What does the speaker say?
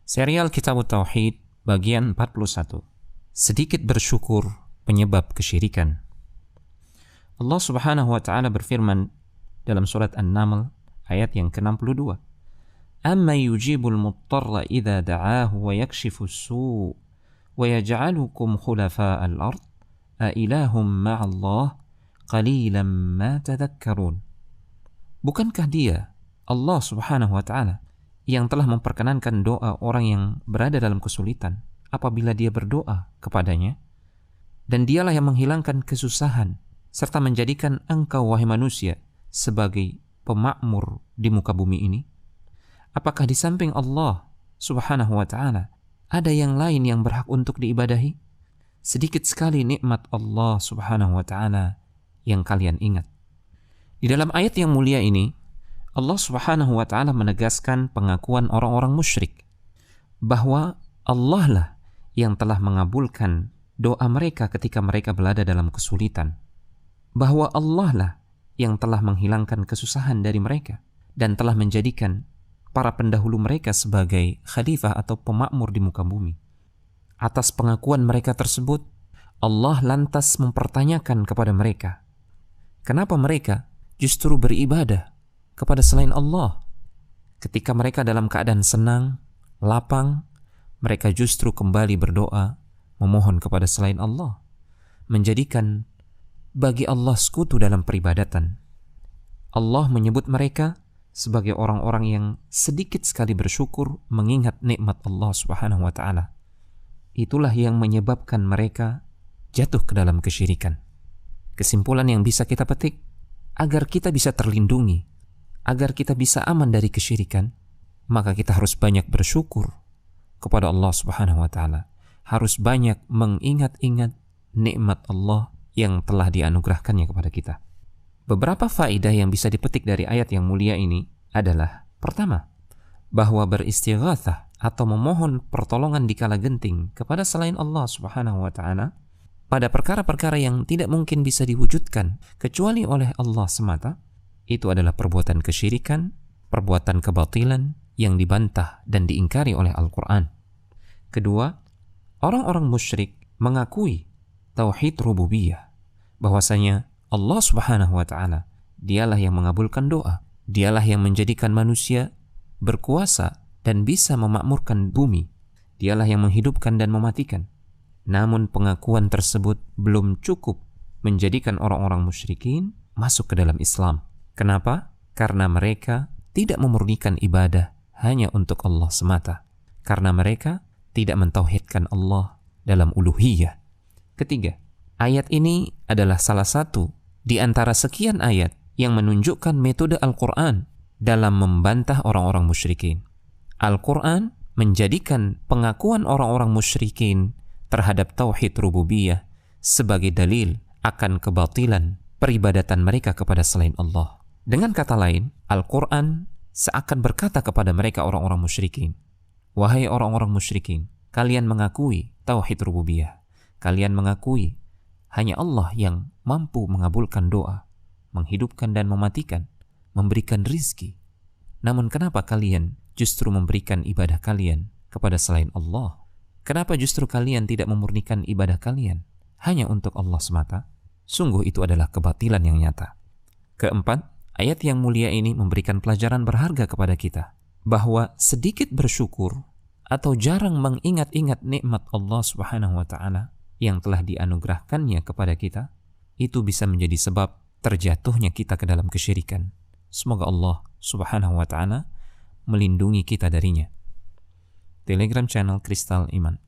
Serial Kitab Tauhid bagian 41. Sedikit bersyukur penyebab kesyirikan. Allah Subhanahu wa taala berfirman dalam surat An-Naml ayat yang ke-62. Amma yujibul muttarra idza da'ahu wa yakshifu as-su' wa yaj'alukum khulafa'al ard a ilahum ma'allah qalilan ma tadhakkarun. Bukankah dia Allah Subhanahu wa taala yang telah memperkenankan doa orang yang berada dalam kesulitan apabila dia berdoa kepadanya, dan dialah yang menghilangkan kesusahan serta menjadikan engkau wahai manusia sebagai pemakmur di muka bumi ini? Apakah di samping Allah Subhanahu wa taala ada yang lain yang berhak untuk diibadahi? Sedikit sekali nikmat Allah Subhanahu wa taala yang kalian ingat. Di dalam ayat yang mulia ini Allah Subhanahu wa taala menegaskan pengakuan orang-orang musyrik bahwa Allah lah yang telah mengabulkan doa mereka ketika mereka berada dalam kesulitan, bahwa Allah lah yang telah menghilangkan kesusahan dari mereka dan telah menjadikan para pendahulu mereka sebagai khalifah atau pemakmur di muka bumi. Atas pengakuan mereka tersebut, Allah lantas mempertanyakan kepada mereka, kenapa mereka justru beribadah kepada selain Allah? Ketika mereka dalam keadaan senang, lapang, mereka justru kembali berdoa, memohon kepada selain Allah, menjadikan bagi Allah sekutu dalam peribadatan. Allah menyebut mereka sebagai orang-orang yang sedikit sekali bersyukur mengingat nikmat Allah Subhanahu wa taala. Itulah yang menyebabkan mereka jatuh ke dalam kesyirikan. Kesimpulan yang bisa kita petik, agar kita bisa terlindungi, agar kita bisa aman dari kesyirikan, maka kita harus banyak bersyukur kepada Allah Subhanahu wa taala. Harus banyak mengingat-ingat nikmat Allah yang telah dianugerahkannya kepada kita. Beberapa faedah yang bisa dipetik dari ayat yang mulia ini adalah, pertama, bahwa beristighatsah atau memohon pertolongan di kala genting kepada selain Allah Subhanahu wa taala pada perkara-perkara yang tidak mungkin bisa diwujudkan kecuali oleh Allah semata, itu adalah perbuatan kesyirikan, perbuatan kebatilan yang dibantah dan diingkari oleh Al-Quran. Kedua, orang-orang musyrik mengakui tauhid rububiyah, bahwasanya Allah Subhanahu wa taala dialah yang mengabulkan doa, dialah yang menjadikan manusia berkuasa dan bisa memakmurkan bumi, dialah yang menghidupkan dan mematikan. Namun pengakuan tersebut belum cukup menjadikan orang-orang musyrikin masuk ke dalam Islam. Kenapa? Karena mereka tidak memurnikan ibadah hanya untuk Allah semata. Karena mereka tidak mentauhidkan Allah dalam uluhiyah. Ketiga, ayat ini adalah salah satu di antara sekian ayat yang menunjukkan metode Al-Quran dalam membantah orang-orang musyrikin. Al-Quran menjadikan pengakuan orang-orang musyrikin terhadap tauhid rububiyah sebagai dalil akan kebatilan peribadatan mereka kepada selain Allah. Dengan kata lain, Al-Quran seakan berkata kepada mereka orang-orang musyrikin, wahai orang-orang musyrikin, kalian mengakui tauhid rububiyah, kalian mengakui hanya Allah yang mampu mengabulkan doa, menghidupkan dan mematikan, memberikan rizki. Namun kenapa kalian justru memberikan ibadah kalian kepada selain Allah? Kenapa justru kalian tidak memurnikan ibadah kalian hanya untuk Allah semata? Sungguh itu adalah kebatilan yang nyata. Keempat, ayat yang mulia ini memberikan pelajaran berharga kepada kita, bahwa sedikit bersyukur atau jarang mengingat-ingat nikmat Allah Subhanahu wa taala yang telah dianugerahkannya kepada kita, itu bisa menjadi sebab terjatuhnya kita ke dalam kesyirikan. Semoga Allah Subhanahu wa taala melindungi kita darinya. Telegram channel Kristal Iman.